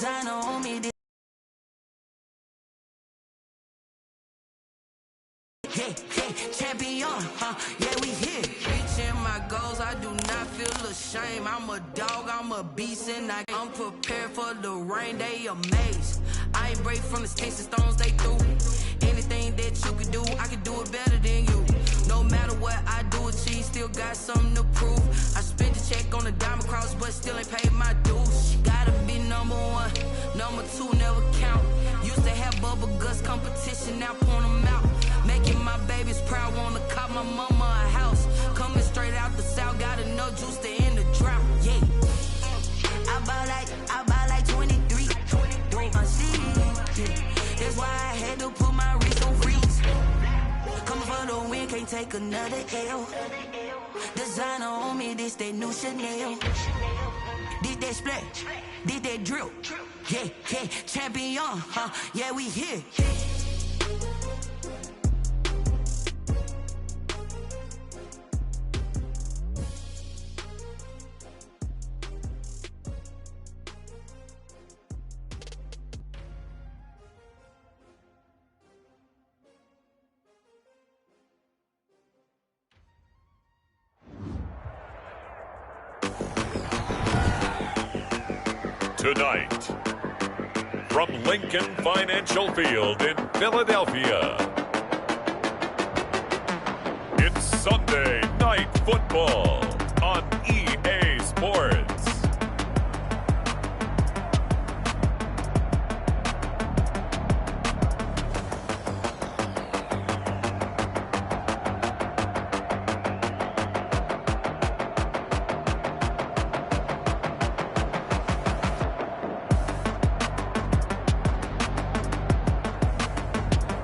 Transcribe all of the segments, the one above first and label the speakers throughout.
Speaker 1: Designer on me. Yeah, champion, yeah, we here. Reaching my goals, I do not feel ashamed. I'm a dog, I'm a beast, and I'm prepared for the rain, they amazed. I ain't break from the sticks and stones they threw. Anything that you can do, I can do it better than you. No matter what I do, achieve, still got something to prove. I spent the check on the diamond cross, but still ain't paid my dues. Gotta be number one, number two never count. Used to have bubble guts competition, now point them out. Making my babies proud, wanna cop my mama a house. Coming straight out the south, got enough juice to end the drought. Yeah, I buy like 23. Don't my seed. Yeah. That's why I had to put my wrist on freeze. Coming for the win, can't take another L. Designer on me, this that new Chanel. Did that splash, did that drill. Yeah, champion, yeah, we here.
Speaker 2: Tonight, from Lincoln Financial Field in Philadelphia, it's Sunday Night Football on EA Sports.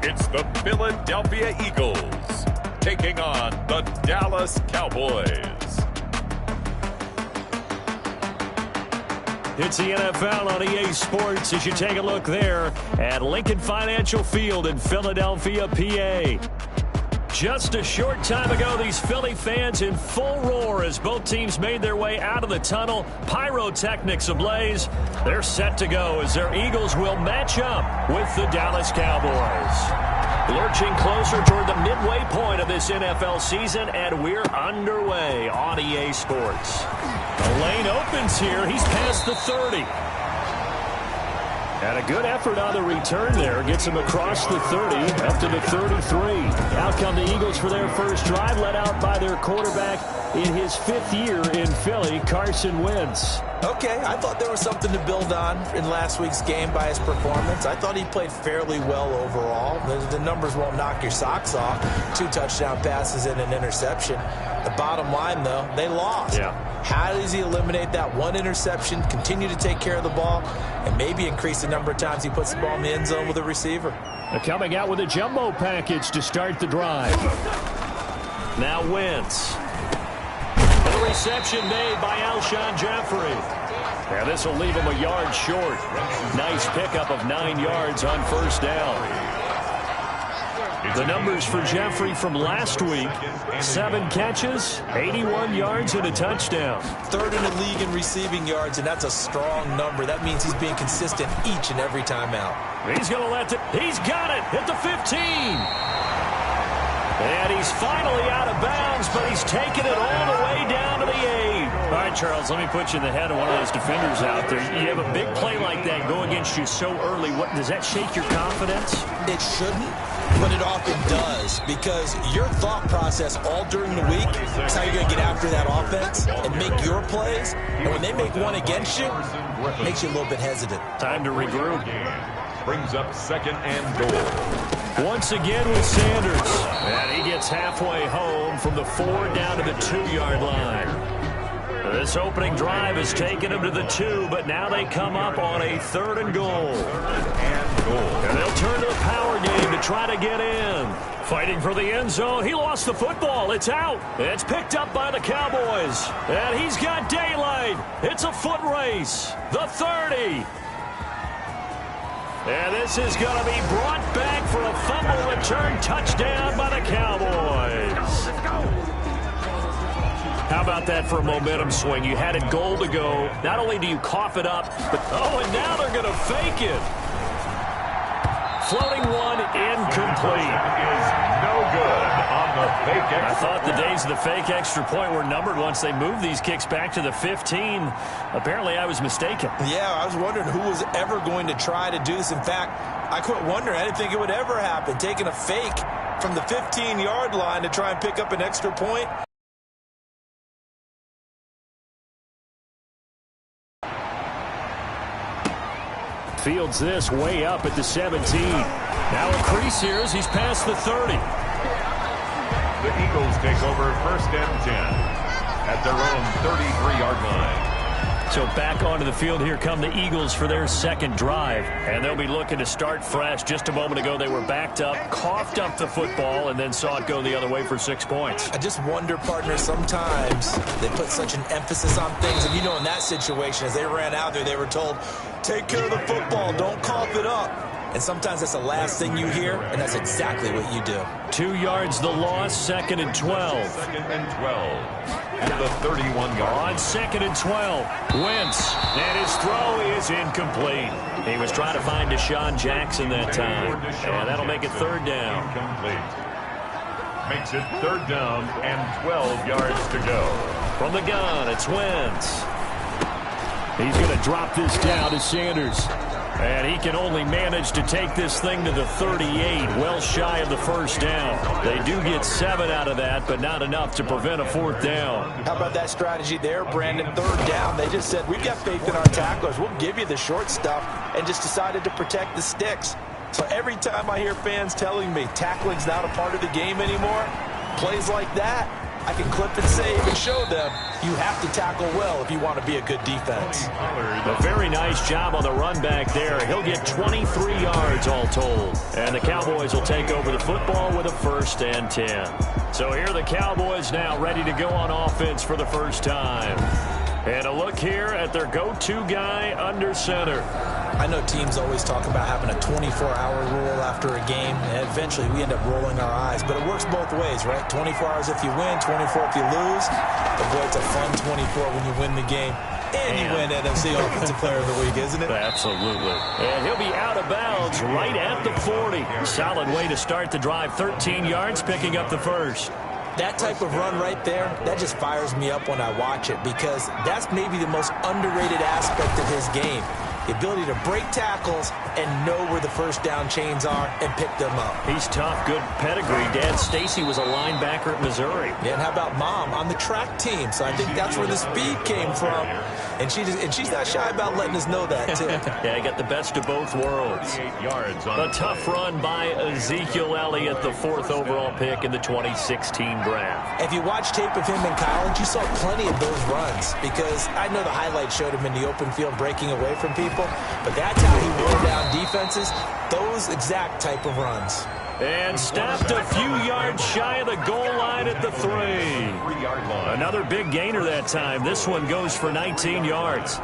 Speaker 2: It's the Philadelphia Eagles taking on the Dallas Cowboys.
Speaker 3: It's the NFL on EA Sports as you take a look there at Lincoln Financial Field in Philadelphia, PA. Just a short time ago, these Philly fans in full roar as both teams made their way out of the tunnel. Pyrotechnics ablaze. They're set to go as their Eagles will match up with the Dallas Cowboys. Lurching closer toward the midway point of this NFL season, and we're underway on EA Sports. The lane opens here. He's past the 30. And a good effort on the return there. Gets him across the 30, up to the 33. Out come the Eagles for their first drive, led out by their quarterback in his 5th year in Philly, Carson Wentz.
Speaker 4: Okay, I thought there was something to build on in last week's game by his performance. I thought he played fairly well overall. The numbers won't knock your socks off. 2 touchdown passes and an interception. The bottom line, though, they lost.
Speaker 3: Yeah.
Speaker 4: How does he eliminate that one interception, continue to take care of the ball, and maybe increase the number of times he puts the ball in the end zone with a receiver?
Speaker 3: They're coming out with a jumbo package to start the drive. Now Wentz. The reception made by Alshon Jeffrey. And this will leave him a yard short. Nice pickup of 9 yards on first down. The numbers for Jeffrey from last week: 7 catches, 81 yards, and a touchdown.
Speaker 4: 3rd in the league in receiving yards, and that's a strong number. That means he's being consistent each and every time out.
Speaker 3: He's going to let it. He's got it at the 15. And he's finally out of bounds, but he's taken it all the way down to the 8. All right, Charles, let me put you in the head of one of those defenders out there. You have a big play like that go against you so early. What does that shake your confidence?
Speaker 4: It shouldn't, but it often does, because your thought process all during the week is how you're going to get after that offense and make your plays. And when they make one against you, it makes you a little bit hesitant.
Speaker 3: Time to regroup.
Speaker 2: Brings up 2nd and goal.
Speaker 3: Once again with Sanders. And he gets halfway home from the 4 down to the 2-yard line. This opening drive has taken him to the 2, but now they come up on a 3rd and goal. And they'll turn to the power game to try to get in. Fighting for the end zone. He lost the football. It's out. It's picked up by the Cowboys. And he's got daylight. It's a foot race. The 30. And this is going to be brought back for a fumble return touchdown by the Cowboys. How about that for a momentum swing? You had it goal to go. Not only do you cough it up, but and now they're going to fake it. Floating one, incomplete.
Speaker 2: Is no good on the fake extra.
Speaker 3: I thought the days of the fake extra point were numbered once they moved these kicks back to the 15. Apparently, I was mistaken.
Speaker 4: Yeah, I was wondering who was ever going to try to do this. In fact, I quit wondering. I didn't think it would ever happen. Taking a fake from the 15-yard line to try and pick up an extra point.
Speaker 3: Fields this way up at the 17. Now a crease here as he's past the 30.
Speaker 2: The Eagles take over 1st and 10 at their own 33-yard line.
Speaker 3: So back onto the field, here come the Eagles for their second drive. And they'll be looking to start fresh. Just a moment ago, they were backed up, coughed up the football, and then saw it go the other way for 6 points.
Speaker 4: I just wonder, partner, sometimes they put such an emphasis on things. And, in that situation, as they ran out there, they were told, take care of the football, don't cough it up. And sometimes that's the last thing you hear, and that's exactly what you do.
Speaker 3: 2 yards the loss, 2nd and 12.
Speaker 2: 2nd and 12. At the 31-yard.
Speaker 3: On 2nd and 12, Wentz, and his throw is incomplete. He was trying to find Deshaun Jackson that time, and that'll make it 3rd down.
Speaker 2: Incomplete. Makes it 3rd down and 12 yards to go.
Speaker 3: From the gun, it's Wentz. He's going to drop this down to Sanders. And he can only manage to take this thing to the 38, well shy of the 1st down. They do get 7 out of that, but not enough to prevent a 4th down.
Speaker 4: How about that strategy there, Brandon? 3rd down, they just said, we've got faith in our tacklers. We'll give you the short stuff, and just decided to protect the sticks. So every time I hear fans telling me tackling's not a part of the game anymore, plays like that, I can clip and save and show them you have to tackle well if you want to be a good defense.
Speaker 3: A very nice job on the run back there. He'll get 23 yards all told. And the Cowboys will take over the football with a 1st and 10. So here are the Cowboys now ready to go on offense for the first time. And a look here at their go-to guy under center.
Speaker 4: I know teams always talk about having a 24-hour rule after a game, and eventually we end up rolling our eyes. But it works both ways, right? 24 hours if you win, 24 if you lose. But boy, it's a fun 24 when you win the game. And you win NFC Offensive Player of the Week, isn't it?
Speaker 3: Absolutely. And he'll be out of bounds right at the 40. Solid way to start the drive. 13 yards, picking up the 1st.
Speaker 4: That type of run right there, that just fires me up when I watch it, because that's maybe the most underrated aspect of his game. The ability to break tackles and know where the 1st down chains are and pick them up.
Speaker 3: He's tough, good pedigree. Dad Stacy was a linebacker at Missouri.
Speaker 4: Yeah, and how about Mom on the track team? So I think that's where the speed came from. And she's not shy about letting us know that, too.
Speaker 3: Yeah, he got the best of both worlds. A tough run by Ezekiel Elliott, the 4th overall pick in the 2016 draft.
Speaker 4: If you watch tape of him in college, you saw plenty of those runs, because I know the highlights showed him in the open field breaking away from people, but that's how he wore down defenses, those exact type of runs.
Speaker 3: And stopped a few yards shy of the goal line at the 3. Another big gainer that time. This one goes for 19 yards.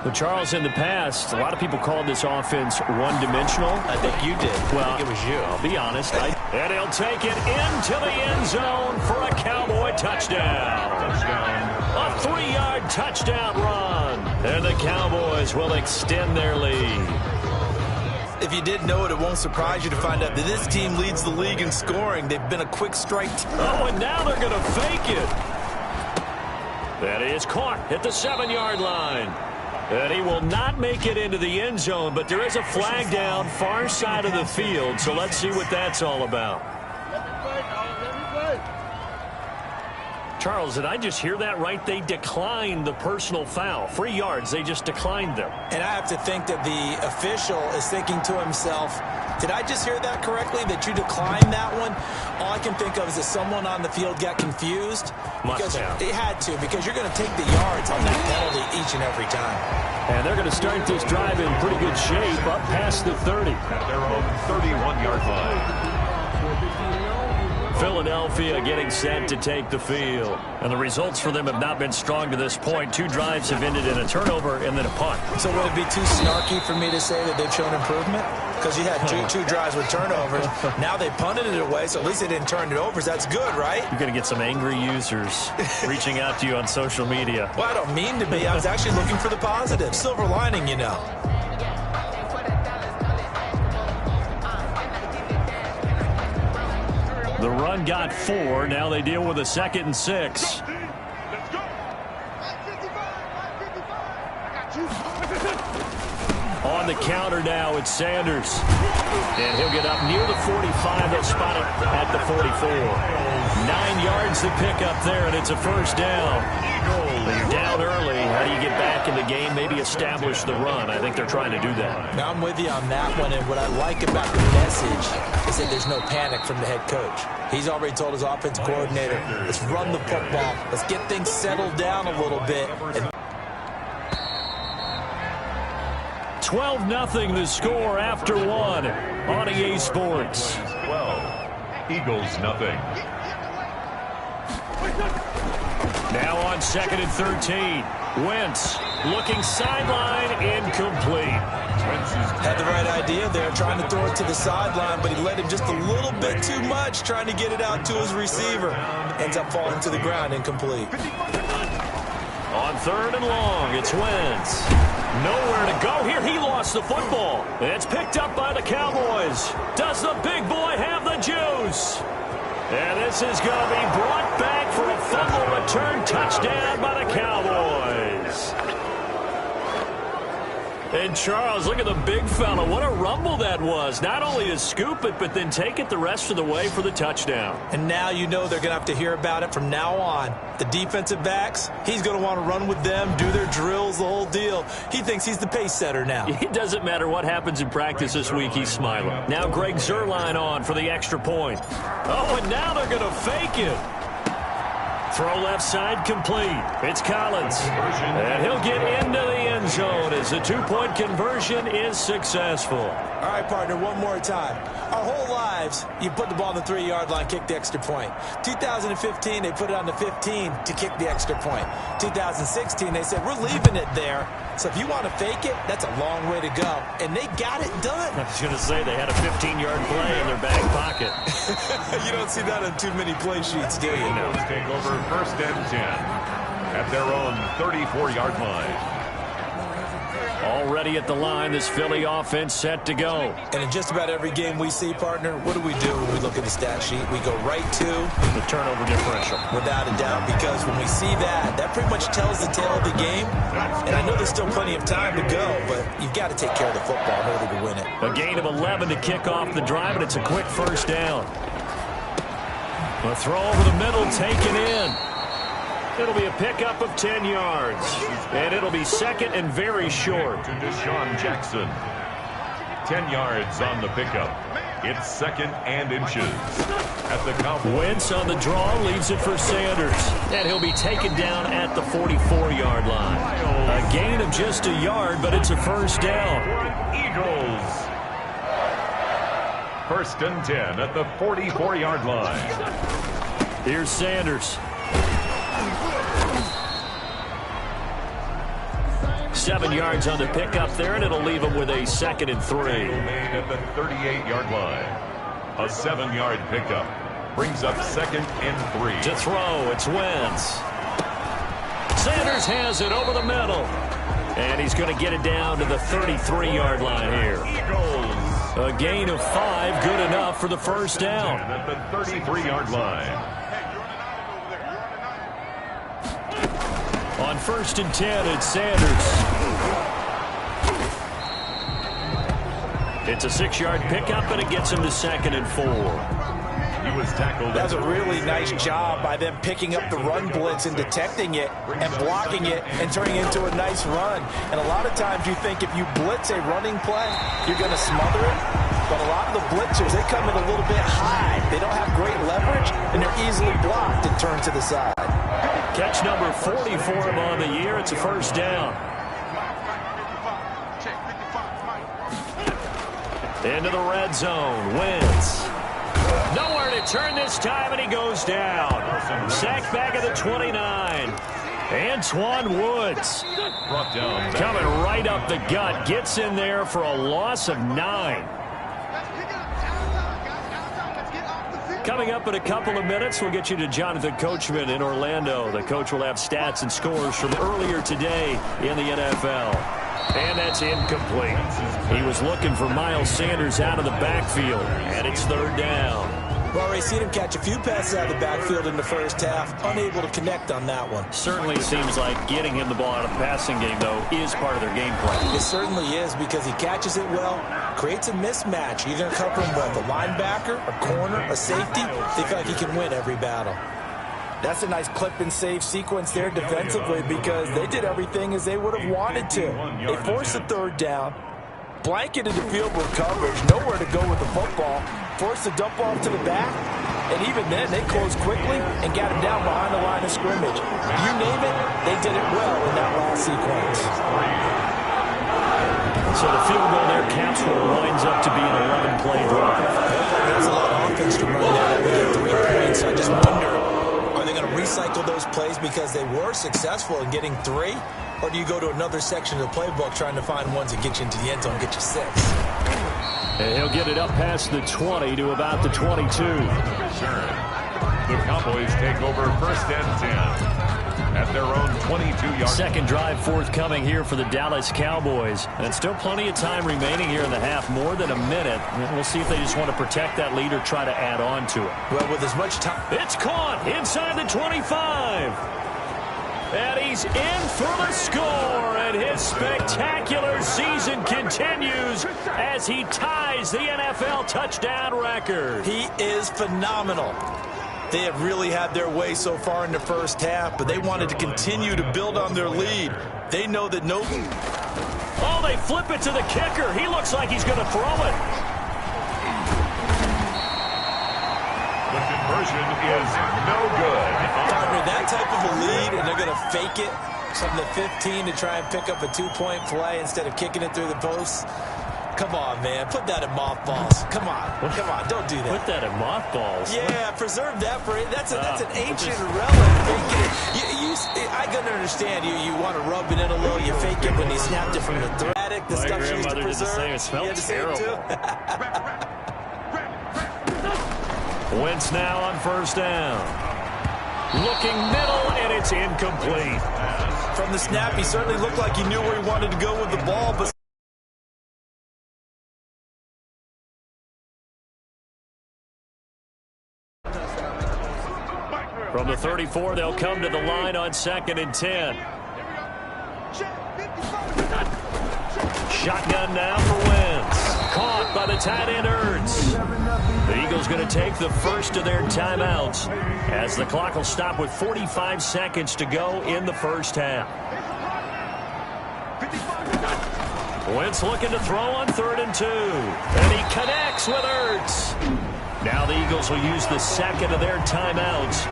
Speaker 3: But Charles, in the past, a lot of people called this offense one-dimensional.
Speaker 4: I think you did.
Speaker 3: Well,
Speaker 4: I think it was you.
Speaker 3: I'll be honest. And he'll take it into the end zone for a Cowboy touchdown. A 3-yard touchdown run. And the Cowboys will extend their lead.
Speaker 4: If you didn't know it, it won't surprise you to find out that this team leads the league in scoring. They've been a quick strike.
Speaker 3: And now they're going to fake it. That is caught at the 7-yard line. And he will not make it into the end zone, but there is a flag down far side of the field, so let's see what that's all about. Charles, did I just hear that right? They declined the personal foul. 3 yards, they just declined them.
Speaker 4: And I have to think that the official is thinking to himself, did I just hear that correctly, that you declined that one? All I can think of is that someone on the field got confused.
Speaker 3: Must have.
Speaker 4: It had to, because you're going to take the yards on that penalty each and every time.
Speaker 3: And they're going to start this drive in pretty good shape, up past the 30.
Speaker 2: At their own 31-yard line.
Speaker 3: Philadelphia getting set to take the field. And the results for them have not been strong to this point. 2 drives have ended in a turnover and then a punt.
Speaker 4: So would it be too snarky for me to say that they've shown improvement? Because you had two drives with turnovers. Now they punted it away, so at least they didn't turn it over. So that's good, right?
Speaker 3: You're going to get some angry users reaching out to you on social media.
Speaker 4: Well, I don't mean to be. I was actually looking for the positive. Silver lining, you know.
Speaker 3: The run got 4. Now they deal with a 2nd and 6. On the counter now, it's Sanders. And he'll get up near the 45. They'll spot it at the 44. 9 yards to pick up there, and it's a first down. But you're down early. How do you get back in the game? Maybe establish the run. I think they're trying to do that.
Speaker 4: Now, I'm with you on that one, and what I like about the message is that there's no panic from the head coach. He's already told his offensive coordinator, let's run the football. Let's get things settled down a little bit.
Speaker 3: 12-0 the score after 1 on EA Sports.
Speaker 2: 12, Eagles nothing.
Speaker 3: Now on 2nd and 13. Wentz looking sideline, incomplete.
Speaker 4: Had the right idea there, trying to throw it to the sideline, but he let him just a little bit too much, trying to get it out to his receiver. Ends up falling to the ground, incomplete.
Speaker 3: On 3rd and long, it's Wentz. Nowhere to go here. He lost the football. It's picked up by the Cowboys. Does the big boy have the juice? And this is going to be brought back for a fumble return touchdown by the Cowboys. And Charles, look at the big fella. What a rumble that was. Not only to scoop it, but then take it the rest of the way for the touchdown.
Speaker 4: And now you know they're going to have to hear about it from now on. The defensive backs, he's going to want to run with them, do their drills, the whole deal. He thinks he's the pace setter now.
Speaker 3: It doesn't matter what happens in practice this week, he's smiling. Now Greg Zuerlein on for the extra point. Oh, and now they're going to fake it. Throw left side complete. It's Collins. And he'll get into the end zone as the 2-point conversion is successful.
Speaker 4: All right, partner, one more time. Our whole lives, you put the ball on the 3-yard line, kick the extra point. 2015, they put it on the 15 to kick the extra point. 2016, they said, we're leaving it there. So if you want to fake it, that's a long way to go. And they got it done.
Speaker 3: I was going to say they had a 15-yard play in their back pocket.
Speaker 4: You don't see that on too many play sheets, do you?
Speaker 2: Eagles take over 1st and 10 at their own 34-yard line.
Speaker 3: Already at the line, this Philly offense set to go.
Speaker 4: And in just about every game we see, partner, what do we do when we look at the stat sheet? We go right to
Speaker 3: the turnover differential.
Speaker 4: Without a doubt, because when we see that, that pretty much tells the tale of the game. And I know there's still plenty of time to go, but you've got to take care of the football in order to win it.
Speaker 3: A gain of 11 to kick off the drive, and it's a quick first down. A throw over the middle, taken in. It'll be a pickup of 10 yards. And it'll be 2nd and very short.
Speaker 2: To Deshaun Jackson. 10 yards on the pickup. It's 2nd and inches. At the Cowboys.
Speaker 3: Wentz on the draw, leaves it for Sanders. And he'll be taken down at the 44-yard line. A gain of just a yard, but it's a first down.
Speaker 2: Eagles. 1st and 10 at the 44-yard line.
Speaker 3: Here's Sanders. 7 yards on the pickup there, and it'll leave him with a 2nd and 3.
Speaker 2: Made at the 38-yard line. A 7-yard pickup brings up 2nd and 3.
Speaker 3: To throw, it's Wentz. Sanders has it over the middle. And he's going to get it down to the 33-yard line here.
Speaker 2: Eagles.
Speaker 3: A gain of 5, good enough for the first down.
Speaker 2: At the 33-yard line.
Speaker 3: On 1st and 10, it's Sanders. It's a 6-yard pickup, and it gets him to 2nd and 4.
Speaker 2: He was tackled.
Speaker 4: That's a really nice job by them picking up the run blitz and detecting it and blocking it and turning it into a nice run. And a lot of times you think if you blitz a running play, you're going to smother it. But a lot of the blitzers, they come in a little bit high. They don't have great leverage, and they're easily blocked and turned to the side.
Speaker 3: Catch number 40 for him on the year. It's a first down. Into the red zone. Wentz. Nowhere to turn this time, and he goes down. Sacked back at the 29. Antoine Woods coming right up the gut. Gets in there for a loss of 9. Coming up in a couple of minutes, we'll get you to Jonathan Coachman in Orlando. The coach will have stats and scores from earlier today in the NFL. And that's incomplete. He was looking for Miles Sanders out of the backfield, and it's 3rd down.
Speaker 4: Well, already seen him catch a few passes out of the backfield in the first half. Unable to connect on that one.
Speaker 3: Certainly seems like getting him the ball out of the passing game, though, is part of their game plan.
Speaker 4: It certainly is, because he catches it well, creates a mismatch. Either covering with a linebacker, a corner, a safety. They feel like he can win every battle. That's a nice clip and save sequence there defensively, because they did everything as they would have wanted to. They forced the 3rd down, blanketed the field with coverage, nowhere to go with the football, forced the dump off to the back, and even then they closed quickly and got him down behind the line of scrimmage. You name it, they did it well in that last sequence.
Speaker 3: So the field goal there counts for what winds up to be an 11-play drive.
Speaker 4: That's a lot of offense to run down with 3 points. I just wonder, are they going to recycle those plays because they were successful in getting 3? Or do you go to another section of the playbook trying to find ones that get you into the end zone, get you 6?
Speaker 3: And he'll get it up past the 20 to about the 22.
Speaker 2: Sure. The Cowboys take over 1st and 10 at their own 22-yard.
Speaker 3: Second drive forthcoming here for the Dallas Cowboys. And still plenty of time remaining here in the half, more than a minute. And we'll see if they just want to protect that lead or try to add on to it.
Speaker 4: Well, with as much time.
Speaker 3: It's caught inside the 25. And he's in for the score, and his spectacular season continues as he ties the NFL touchdown record.
Speaker 4: He is phenomenal. They have really had their way so far in the first half, but they wanted to continue to build on their lead. They know that no...
Speaker 3: Oh, they flip it to the kicker. He looks like he's going to throw it.
Speaker 2: The conversion is no good.
Speaker 4: Partner, that type of a lead, and they're going to fake it from the 15 to try and pick up a 2-point play instead of kicking it through the post. Come on, man. Put that in mothballs. Come on. Come on. Don't do that.
Speaker 3: Put that in mothballs?
Speaker 4: Yeah, preserve that for it. That's an ancient relic. I can understand you want to rub it in a little. You fake it when you snapped it from the thread. The
Speaker 3: My
Speaker 4: stuff she used to
Speaker 3: grandmother did the
Speaker 4: preserve.
Speaker 3: same. It smelled terrible. Wentz now on 1st down. Looking middle, and it's incomplete.
Speaker 4: From the snap, he certainly looked like he knew where he wanted to go with the ball, but
Speaker 3: from the 34, they'll come to the line on 2nd and 10. Shotgun now for Wentz. Caught by the tight end Ertz. The Eagles going to take the first of their timeouts as the clock will stop with 45 seconds to go in the first half. Wentz looking to throw on 3rd and 2. And he connects with Ertz. Now the Eagles will use the second of their timeouts.